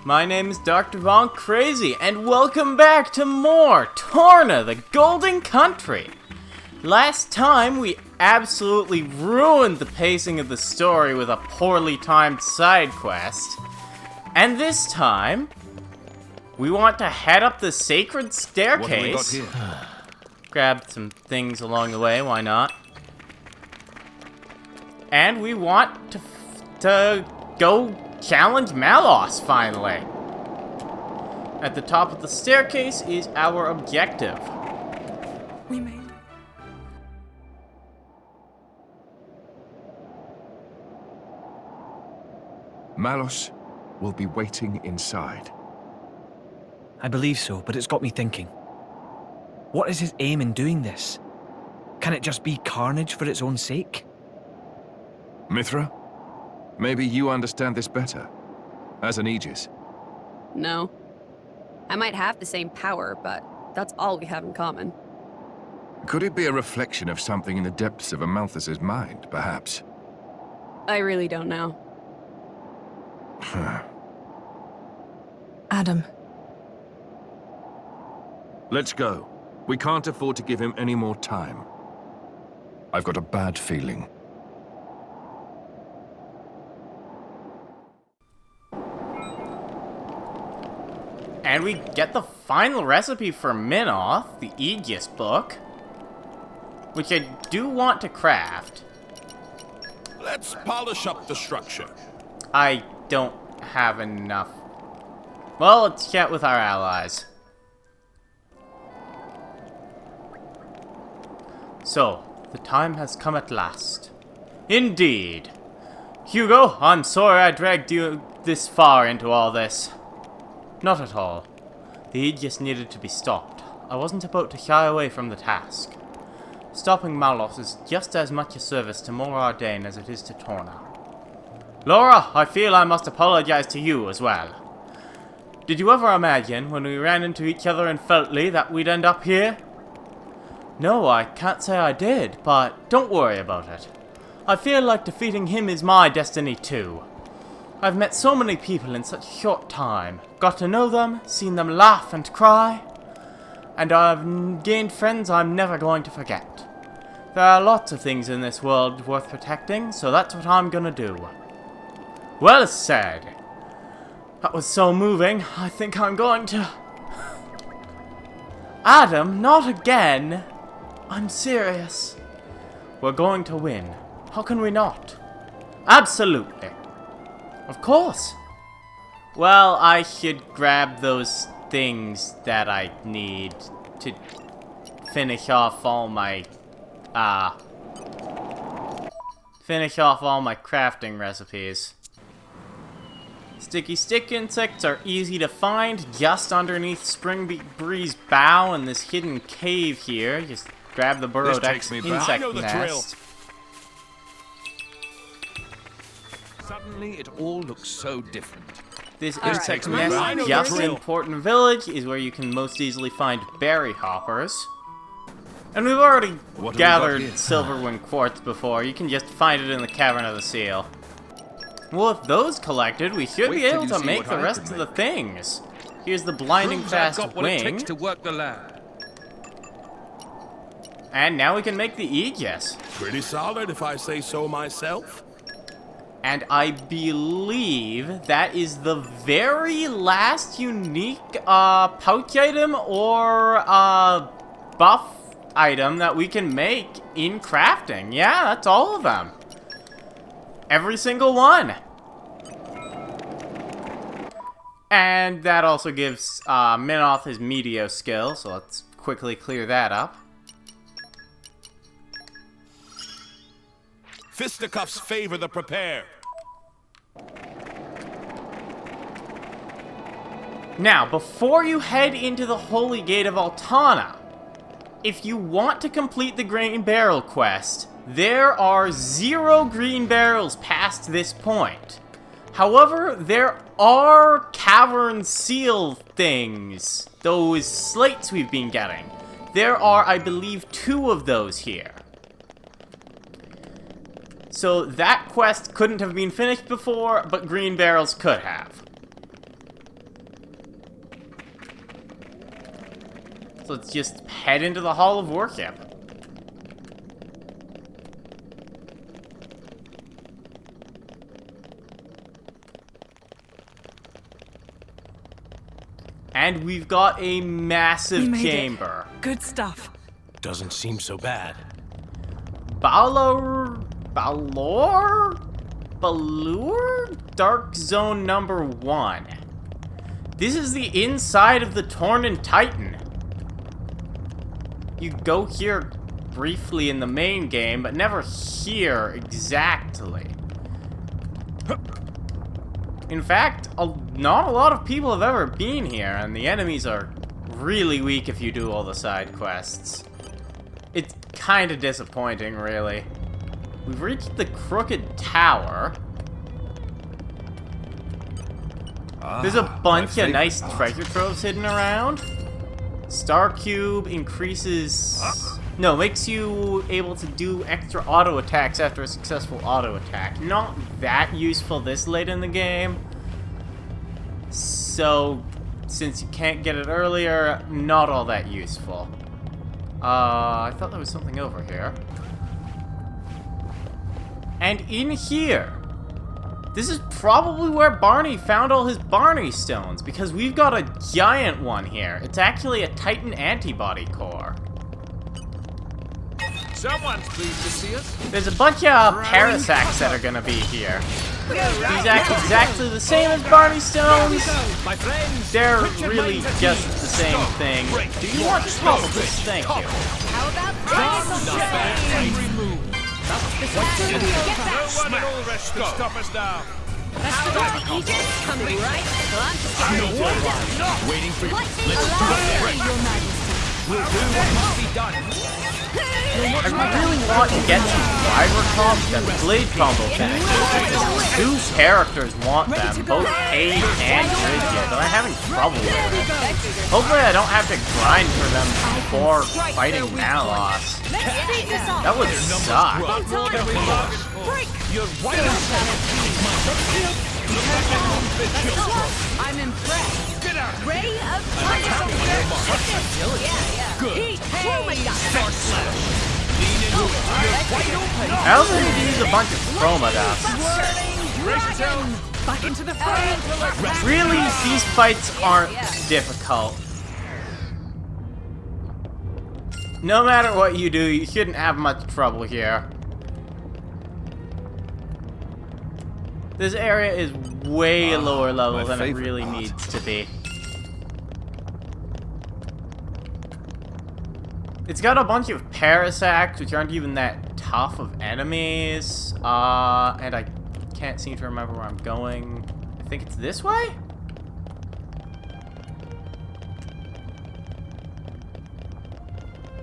My name is Dr. Von Crazy, and welcome back to more Torna, the Golden Country. Last time, we absolutely ruined the pacing of the story with a poorly timed side quest. And this time, we want to head up the sacred staircase. What have we got here? Grab some things along the way, why not? And we want to go challenge Malos, finally. At the top of the staircase is our objective. We made it. Malos will be waiting inside. I believe so, but it's got me thinking. What is his aim in doing this? Can it just be carnage for its own sake? Mithra? Maybe you understand this better. As an Aegis. No. I might have the same power, but that's all we have in common. Could it be a reflection of something in the depths of Amalthus's mind, perhaps? I really don't know. Adam. Let's go. We can't afford to give him any more time. I've got a bad feeling. And we get the final recipe for Minoth, the Aegis book, which I do want to craft. Let's polish up the structure. I don't have enough. Well, let's chat with our allies. So, the time has come at last. Indeed. Hugo, I'm sorry I dragged you this far into all this. Not at all. The Aegis needed to be stopped. I wasn't about to shy away from the task. Stopping Malos is just as much a service to Mor Ardain as it is to Torna. Laura, I feel I must apologize to you as well. Did you ever imagine, when we ran into each other in Feltley, that we'd end up here? No, I can't say I did, but don't worry about it. I feel like defeating him is my destiny too. I've met so many people in such a short time, got to know them, seen them laugh and cry, and I've gained friends I'm never going to forget. There are lots of things in this world worth protecting, so that's what I'm gonna do. Well said. That was so moving, I think I'm going to... Adam, not again. I'm serious. We're going to win. How can we not? Absolutely. Of course. Well, I should grab those things that I need to finish off all my crafting recipes. Sticky stick insects are easy to find just underneath Spring Breeze Bow in this hidden cave here. Just grab the burrowed insect nest. Suddenly, it all looks so different. This All insect right. nest just in Porton Village is where you can most easily find berry hoppers. And we've already gathered Silverwing Quartz before. You can just find it in the Cavern of the Seal. Well, with those collected, we should be able to make the rest of the things. Here's the blinding fast wing. To work the lab. And now we can make the Aegis. Pretty solid, if I say so myself. And I believe that is the very last unique pouch item or buff item that we can make in crafting. Yeah, that's all of them. Every single one. And that also gives Minoth his Meteo skill, so let's quickly clear that up. Fisticuffs favor the prepared. Now, before you head into the Holy Gate of Altana, if you want to complete the Green Barrel quest, there are 0 green barrels past this point. However, there are cavern seal things, those slates we've been getting. There are, I believe, 2 of those here. So that quest couldn't have been finished before, but green barrels could have. So let's just head into the Hall of Worship. And we've got a massive chamber. Good stuff. Doesn't seem so bad. Balor? Dark Zone number 1. This is the inside of the Tornan Titan. You go here briefly in the main game, but never here exactly. In fact, not a lot of people have ever been here, and the enemies are really weak if you do all the side quests. It's kind of disappointing, really. We've reached the Crooked Tower. There's a bunch of nice treasure troves hidden around. Star Cube increases... No, makes you able to do extra auto attacks after a successful auto attack. Not that useful this late in the game. So, since you can't get it earlier, not all that useful. I thought there was something over here. And in here, this is probably where Barney found all his Barney stones, because we've got a giant one here. It's actually a Titan antibody core. Someone's pleased to see us. There's a bunch of Parasacks that are gonna be here. These act exactly the same as Barney stones. My friends. They're really just the same thing. Do you want Topples? Thank you. How about Brian? Every move. Get back! No one at all rest to stop us now. How about the Aegis? Coming right? Well, I'm just getting warmed Waiting for you. Your Majesty. We'll do what must be done. I really want to get some Fiber Comps and Blade Combo finishes. Two characters want them, both Paige and Rigid, but I'm having trouble with it. Hopefully I don't have to grind for them before fighting Malos. That would suck. You're right. I'm impressed. Get out. Ray of fire. Good. Oh my god. Lean into it. You're wide open. I also need to use a bunch of Chroma Dust. Back into the fray. Really, these fights aren't difficult. No matter what you do, you shouldn't have much trouble here. This area is way lower level than it really needs to be. It's got a bunch of Parasacks, which aren't even that tough of enemies. And I can't seem to remember where I'm going. I think it's this way?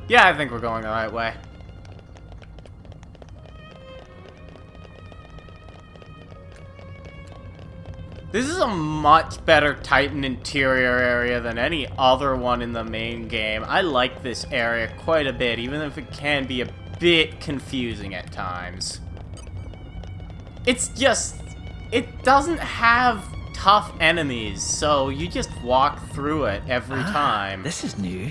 Yeah, I think we're going the right way. This is a much better Titan interior area than any other one in the main game. I like this area quite a bit, even if it can be a bit confusing at times. It's just... it doesn't have tough enemies, so you just walk through it every time. This is new.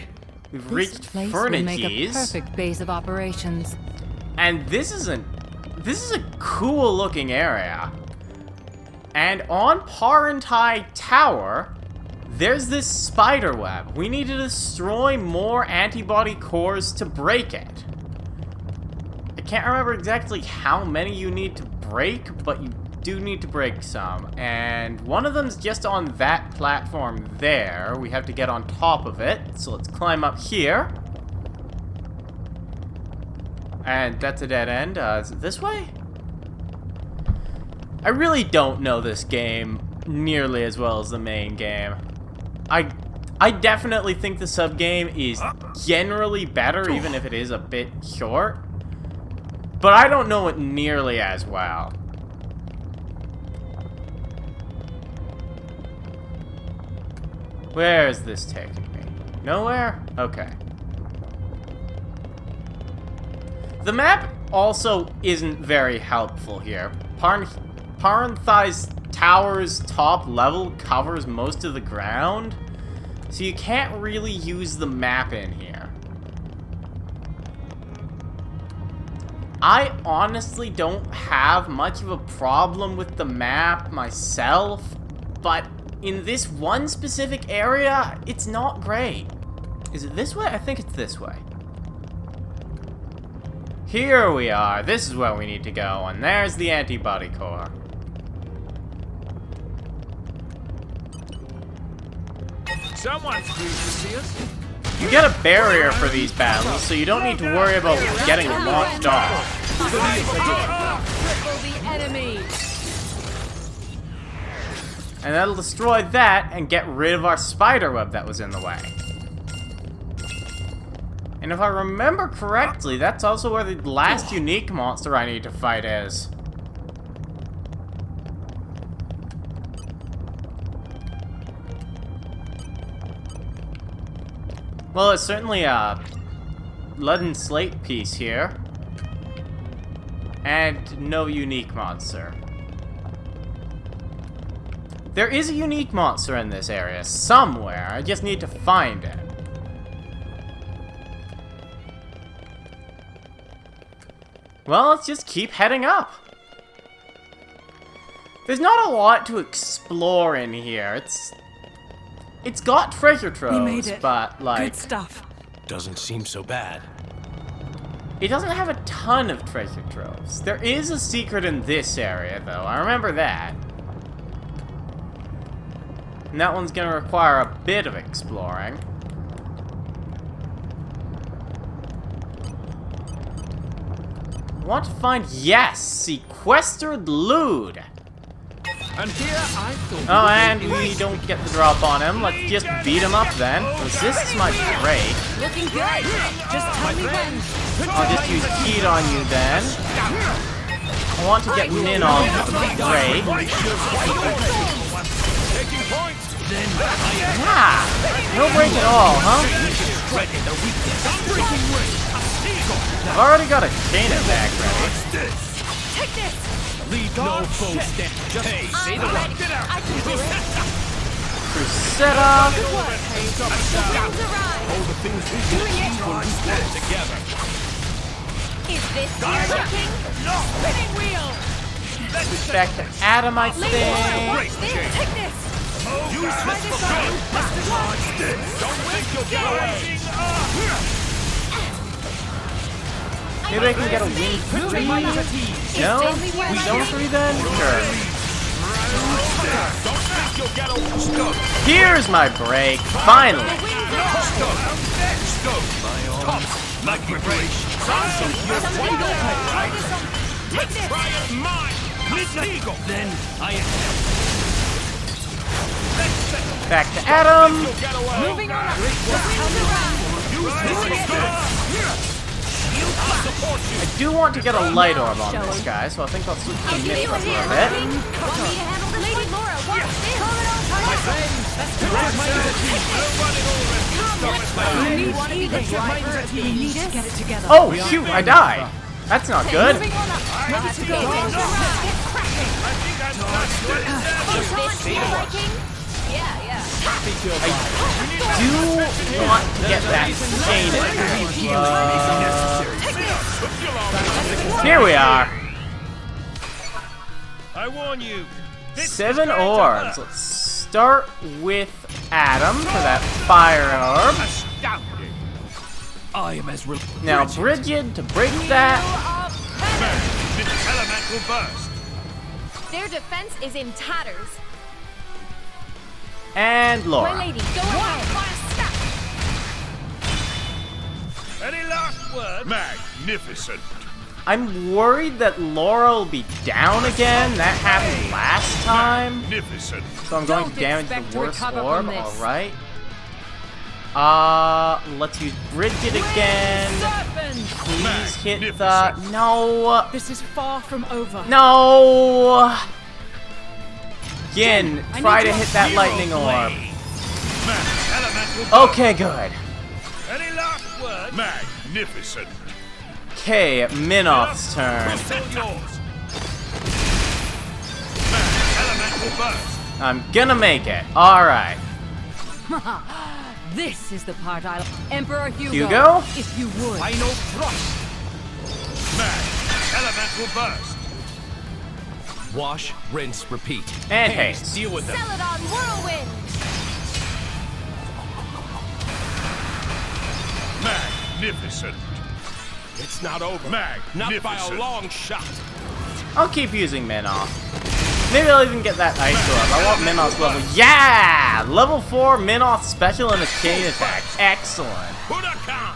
We've This reached place will make a Furnages, perfect base of operations. and this is a cool looking area. And on Parentai Tower, there's this spider web. We need to destroy more antibody cores to break it. I can't remember exactly how many you need to break, but you do need to break some. And one of them's just on that platform there. We have to get on top of it, so let's climb up here. And that's a dead end. Is it this way? I really don't know this game nearly as well as the main game. I definitely think the sub-game is generally better, even if it is a bit short. But I don't know it nearly as well. Where is this taking me? Nowhere? Okay. The map also isn't very helpful here. Parenthai's tower's top level covers most of the ground, So you can't really use the map in here. I honestly don't have much of a problem with the map myself, but in this one specific area, it's not great. Is it this way? I think it's this way. Here we are. This is where we need to go, and there's the antibody core. Someone's pleased to see us. You get a barrier for these battles, so you don't need to worry about getting launched off. Cripple the enemy. And that'll destroy that and get rid of our spider web that was in the way. And if I remember correctly, that's also where the last unique monster I need to fight is. Well, it's certainly a lead and slate piece here. And no unique monster. There is a unique monster in this area somewhere. I just need to find it. Well, let's just keep heading up. There's not a lot to explore in here. It's got treasure troves, We made it. but like Good stuff. Doesn't seem so bad. it doesn't have a ton of treasure troves. There is a secret in this area, though. I remember that. And that one's gonna require a bit of exploring. I want to find, yes, sequestered loot. And here I thought. Oh, and we don't get the drop on him. Let's just beat him up then. Resists my break. Looking good. Just tell me when. I'll just use heat on you then. I want to get Min off with the break. Taking points. Then Ah! No break at all, huh? I've already got a chain attack ready. Take this. leave no foe stand. Just say the word. I can do it. Cruceta. Good work. Things arrive. All the things we can achieve when we work together. Is this working? Spinning wheel. Back to Adam, I Lady think. Warrior, take this. Use Try this this for on. good. Master One. Don't think you'll get away. Maybe I can get a win 3? No? We don't 3 then? Sure. Don't think you'll get away. Here's my break. Finally. Like preparation. Take this. Try it mine. Midnight Eagle. Then I am. Back to Adam. You'll get away. Moving on up. The wings arrive. Use this. I'll support you. I do want to get a light orb on this guy, so I think I'll switch to Myth for a little bit. Want me to handle this? Lady Laura, watch this. My friends, that's too much. You want to be the driver? You need to get it together. Oh, shoot, I died. That's not good. Moving on up. Ready to go. Wings arrive. Get cracking. Is this your liking? Yeah. I do want to get that chain attack. Here we are. I warn you. 7 orbs. Let's start with Adam for that fire orb. Astounding. I am as real. Now Bridget to break that. This elemental burst. Their defense is in tatters. And My Laura. lady, go ahead. Any last words? Magnificent. I'm worried that Laura will be down again. That happened last time. Magnificent. So I'm going Don't to damage expect the to worst recover orb. from this. Alright. Let's use Bridget again. Please hit the... No. This is far from over. No. Again, try to hit that lightning orb. Elemental. Okay, good. Any last words? Magnificent. Okay, Minoth's turn. It's all yours. Elemental burst. I'm gonna make it. Alright. This is the part I'll... Emperor Hugo. Hugo? If you would. Final thrust. Smash. Elemental burst. Wash, rinse, repeat. And haste. Deal with them. Celadon whirlwind. Magnificent. It's not over. Not by a long shot. I'll keep using Minoth. Maybe I'll even get that Ice Orb. I want Minoth's level. Yeah! Level 4 Minoth special and a chain attack. Excellent. Budokan.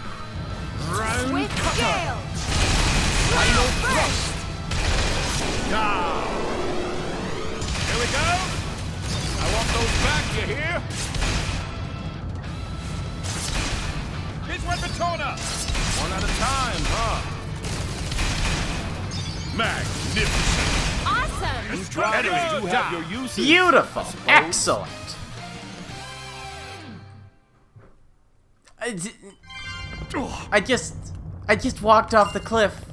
With gale. Final thrust. Now. Here we go. I want those back, you hear? Here's Gate-Torna. One at a time, huh? Magnificent. Awesome. Enemies do have your uses. Beautiful. Excellent. I just walked off the cliff.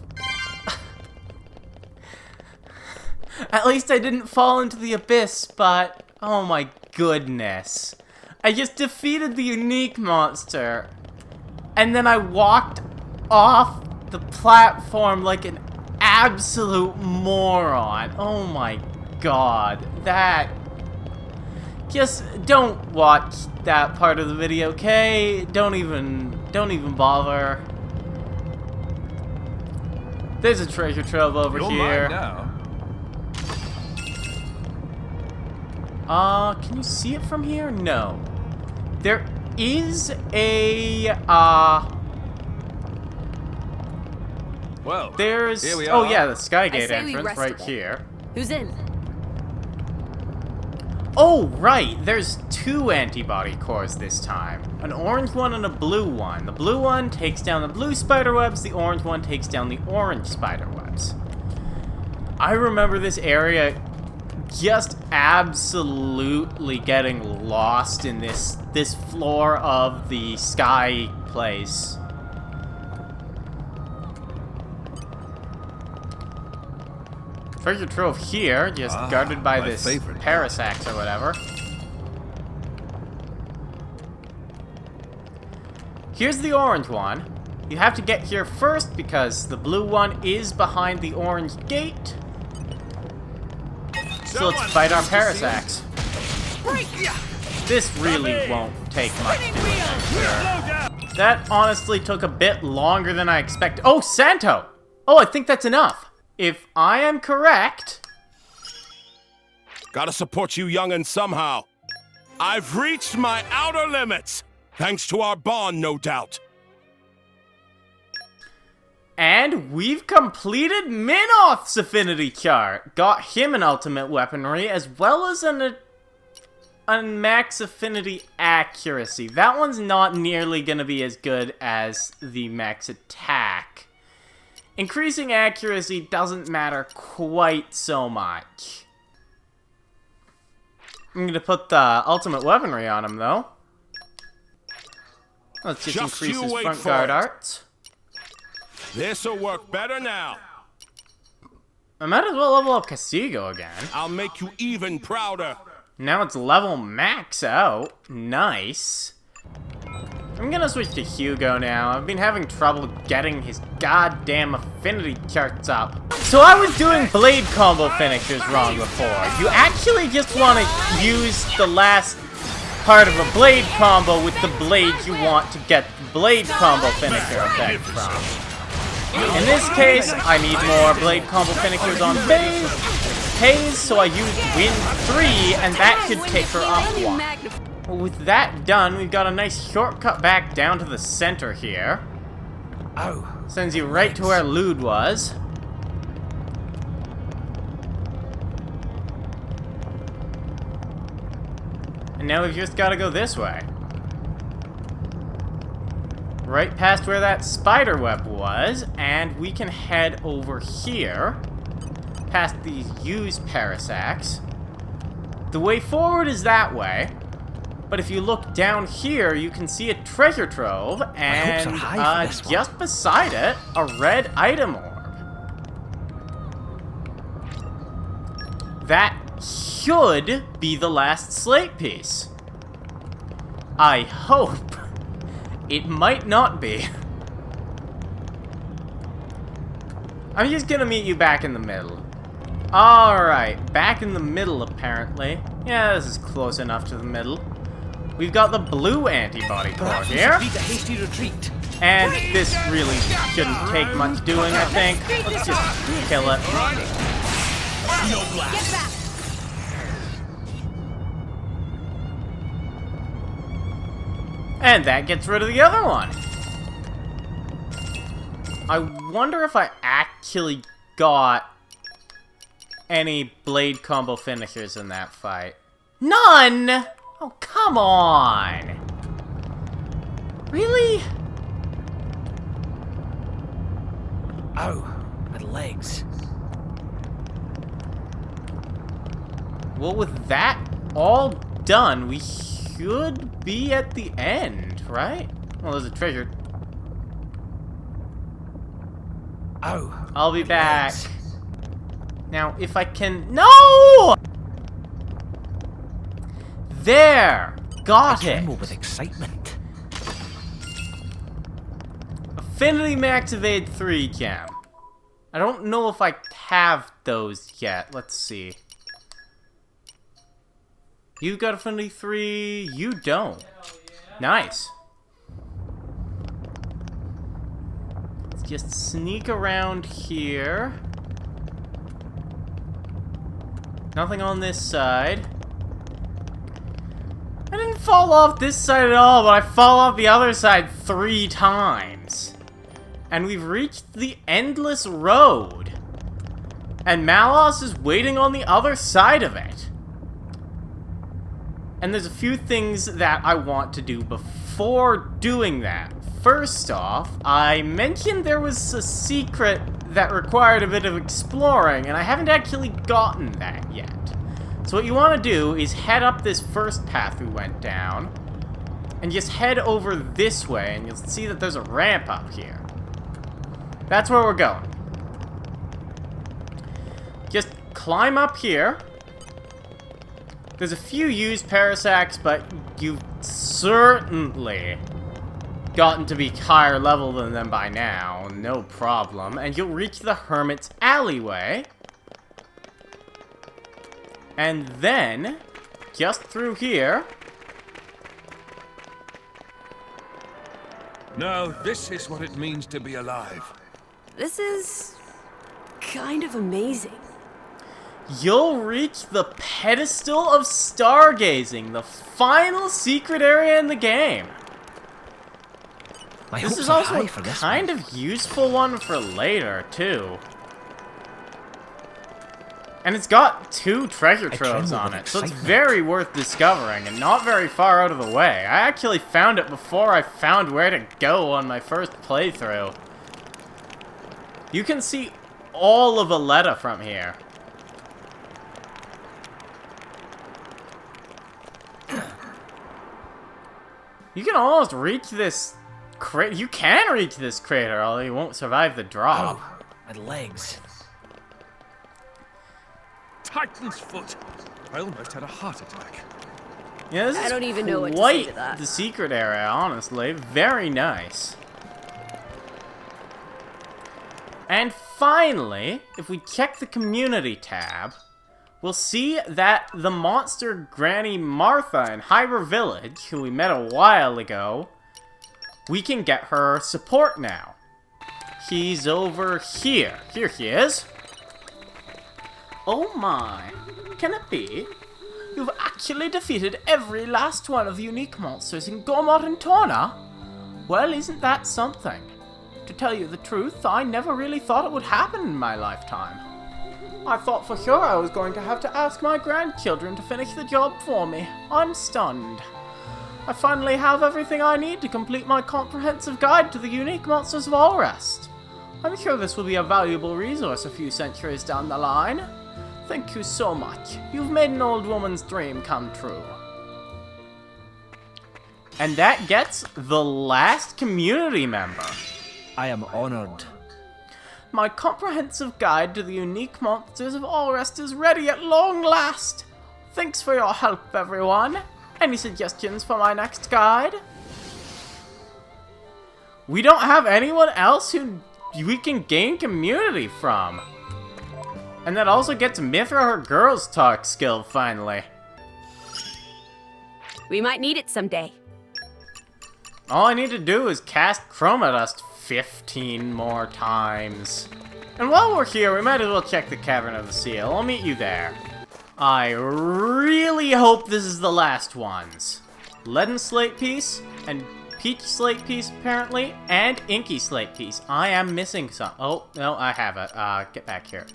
At least I didn't fall into the abyss, but oh my goodness. I just defeated the unique monster. And then I walked off the platform like an absolute moron. Oh my god. That... Just don't watch that part of the video, okay? Don't even bother. There's a treasure trove over You're here. mine now. Can you see it from here? No. There is a, Well, there's... here we Oh are. yeah, the Skygate I say we entrance rest right a bit. here. Who's in? Oh, right! There's two antibody cores this time. An orange one and a blue one. The blue one takes down the blue spiderwebs, the orange one takes down the orange spiderwebs. I remember this area just absolutely getting lost in this floor of the sky place. Treasure trove here, just guarded by my this favorite Parasax or whatever. Here's the orange one. You have to get here first because the blue one is behind the orange gate. So let's fight our Parasax. This really won't take much to do, I'm sure. That honestly took a bit longer than I expected. Oh, Santo! Oh, I think that's enough. If I am correct... Gotta support you young'uns somehow. I've reached my outer limits. Thanks to our bond, no doubt. And we've completed Minoth's affinity chart. Got him an ultimate weaponry as well as a max affinity accuracy. That one's not nearly gonna be as good as the max attack. Increasing accuracy doesn't matter quite so much. I'm gonna put the ultimate weaponry on him though. Let's just increase you his wait front for guard it. arts. This'll work better now. I might as well level up Casigo again. I'll make you even prouder. Now it's level max out. Nice. I'm gonna switch to Hugo now. I've been having trouble getting his goddamn affinity charts up. So I was doing blade combo finishers wrong before. You actually just want to use the last part of a blade combo with the blade you want to get the blade combo finisher effect from. In this case, I need more blade combo finishers on Haze, so I used Wind 3, and that should take her up one. Well, with that done, we've got a nice shortcut back down to the center here. Ow. Sends you right to where Lude was. And now we've just got to go this way. Right past where that spider web was, and we can head over here, past these used Parasacs. The way forward is that way, but if you look down here, you can see a treasure trove, and hopes are high for this one. just beside it, a red item orb. That should be the last slate piece. I hope it might not be. I'm just gonna meet you back in the middle. Alright, back in the middle apparently. Yeah, this is close enough to the middle. We've got the blue antibody core here. A hasty retreat. And this really shouldn't take much doing, I think. Let's just kill it. Get back. And that gets rid of the other one. I wonder if I actually got any blade combo finishers in that fight. None! Oh, come on! Really? Ow, my legs. Well, with that all done, we should be at the end, right? Well, there's a treasure. Ow. I'll be my back. legs. Now, if I can... No! There! Got I it! tremble with excitement. Affinity Max Evade 3 Cam. I don't know if I have those yet. Let's see. You got Affinity 3, you don't. Nice. Let's just sneak around here. Nothing on this side. I didn't fall off this side at all, but I fall off the other side 3 times. And we've reached the endless road. And Malos is waiting on the other side of it. And there's a few things that I want to do before doing that. First off, I mentioned there was a secret that required a bit of exploring, and I haven't actually gotten that yet. So what you want to do is head up this first path we went down, and just head over this way, and you'll see that there's a ramp up here. That's where we're going. Just climb up here. There's a few used parasacs, but you've certainly gotten to be higher level than them by now. No problem. And you'll reach the Hermit's Alleyway. And then, just through here... Now, this is what it means to be alive. This is kind of amazing. You'll reach the Pedestal of Stargazing, the final secret area in the game. My This hopes is are also high a for this kind one. of useful one for later, too. And it's got 2 treasure troves tremble on with it, so it's excitement. very worth discovering and not very far out of the way. I actually found it before I found where to go on my first playthrough. You can see all of Aletta from here. You can almost reach this crater. You can reach this crater, although you won't survive the drop. Ow, my legs. Titan's foot! I almost had a heart attack. Yeah, this I is don't even know what to say quite to that. the secret area, honestly. Very nice. And finally, if we check the community tab, we'll see that the monster Granny Martha in Hyber Village, who we met a while ago, we can get her support now. She's over here. Here she is. Oh my, can it be? You've actually defeated every last one of the unique monsters in Gate-Torna? Well, isn't that something? To tell you the truth, I never really thought it would happen in my lifetime. I thought for sure I was going to have to ask my grandchildren to finish the job for me. I'm stunned. I finally have everything I need to complete my comprehensive guide to the unique monsters of Allrest. I'm sure this will be a valuable resource a few centuries down the line. Thank you so much. You've made an old woman's dream come true. And that gets the last community member. I am honored. My comprehensive guide to the unique monsters of Allrest is ready at long last. Thanks for your help, everyone. Any suggestions for my next guide? We don't have anyone else who we can gain community from. And that also gets Mithra her girls talk skill finally. We might need it someday. All I need to do is cast Chroma Dust 15 more times. And while we're here, we might as well check the Cavern of the Seal. I'll meet you there. I really hope this is the last ones. Leaden Slate Piece, and Peach Slate Piece, apparently, and Inky Slate Piece. I am missing some. Oh, no, I have it. Get back here.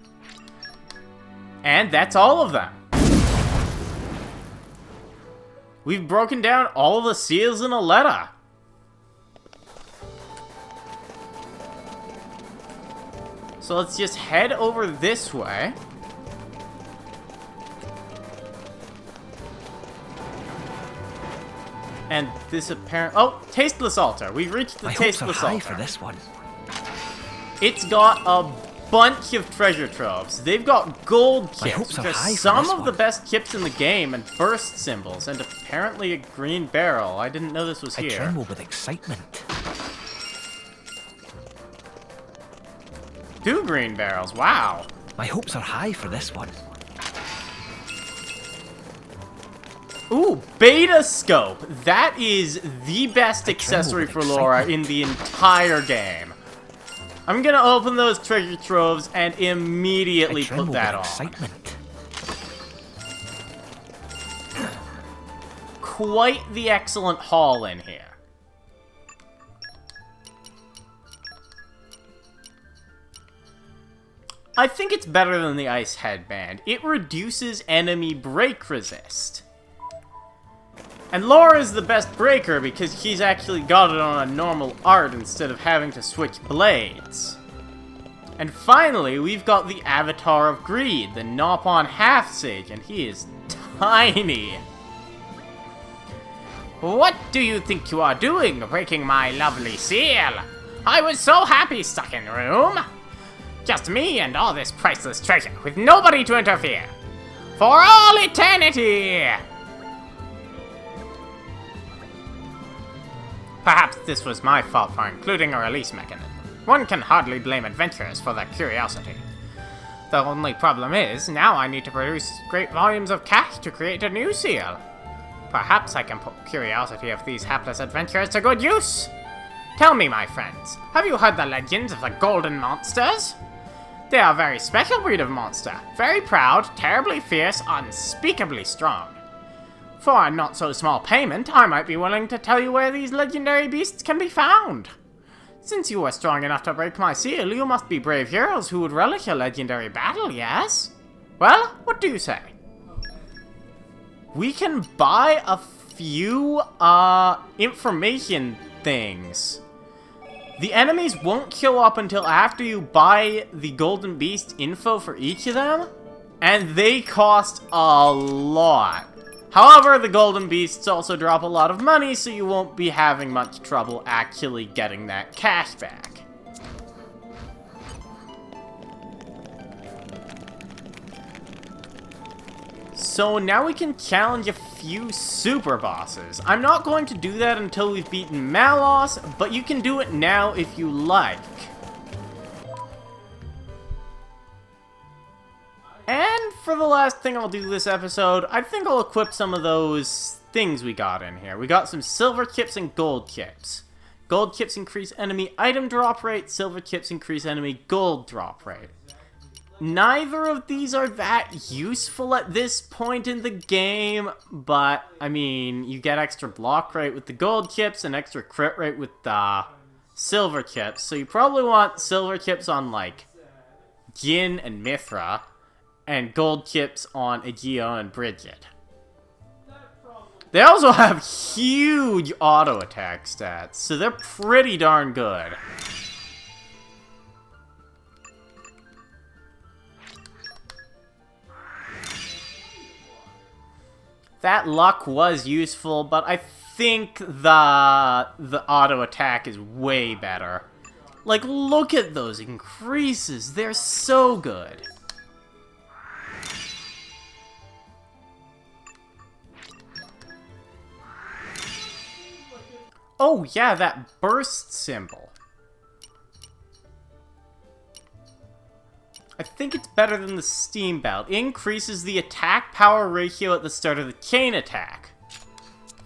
And that's all of them. We've broken down all the seals in a letter. So let's just head over this way. And this apparent— oh, Tasteless Altar. We've reached the Tasteless Altar. Altar. For this one. It's got a bunch of treasure troves. They've got gold My chips, hopes are which are high for some this of the one. best chips in the game, and burst symbols, and apparently a green barrel. I didn't know this was I here. tremble with excitement. 2 green barrels. Wow. My hopes are high for this one. Ooh, Beta Scope. That is the best accessory with for Laura in the entire game. I'm gonna open those treasure troves and immediately I tremble put that with on. excitement. Quite the excellent haul in here. I think it's better than the Ice Headband. It reduces enemy break resist. And Laura's the best breaker because she's actually got it on a normal art instead of having to switch blades. And finally, we've got the Avatar of Greed, the Nopon Half-Sage, and he is tiny. What do you think you are doing, breaking my lovely seal? I was so happy stuck in the room. Just me and all this priceless treasure, with nobody to interfere. For all eternity! Perhaps this was my fault for including a release mechanism. One can hardly blame adventurers for their curiosity. The only problem is, now I need to produce great volumes of cash to create a new seal. Perhaps I can put curiosity of these hapless adventurers to good use. Tell me, my friends, have you heard the legends of the golden monsters? They are a very special breed of monster. Very proud, terribly fierce, unspeakably strong. For a not-so-small payment, I might be willing to tell you where these legendary beasts can be found. Since you are strong enough to break my seal, you must be brave heroes who would relish a legendary battle, yes? Well, what do you say? We can buy a few, information things. The enemies won't show up until after you buy the Golden Beast info for each of them, and they cost a lot. However, the Golden Beasts also drop a lot of money, so you won't be having much trouble actually getting that cash back. So now we can challenge a few super bosses. I'm not going to do that until we've beaten Malos, but you can do it now if you like. And for the last thing I'll do this episode, I think I'll equip some of those things we got in here. We got some silver chips and gold chips. Gold chips increase enemy item drop rate, silver chips increase enemy gold drop rate. Neither of these are that useful at this point in the game, but, I mean, you get extra block rate with the gold chips and extra crit rate with the silver chips, so you probably want silver chips on, like, Jin and Mithra, and gold chips on Aegeon and Bridget. They also have huge auto attack stats, so they're pretty darn good. That luck was useful, but I think the auto attack is way better. Like, look at those increases. They're so good. Oh yeah, that burst symbol. I think it's better than the steam belt. Increases the attack power ratio at the start of the chain attack.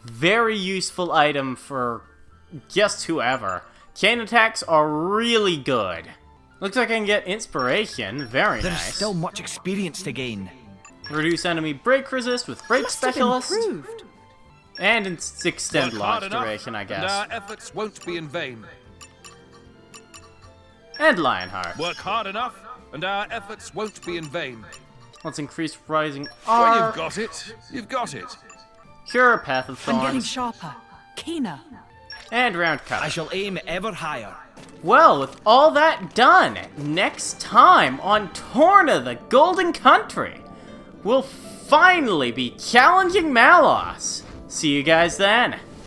Very useful item for just whoever. Chain attacks are really good. Looks like I can get inspiration. Very There's nice. still much experience to gain. Reduce enemy break resist with break Must have specialist. improved. And extend Work hard launch enough, duration, I and guess. our efforts won't be in vain. And Lionheart. Work hard enough, and our efforts won't be in vain. Let's increase rising When R. you've got it, you've got it. Cure Path of I'm getting Thorns. sharper, keener. And round I cut. shall aim ever higher. Well, with all that done, next time on Torna, the Golden Country, we'll finally be challenging Malos. See you guys then.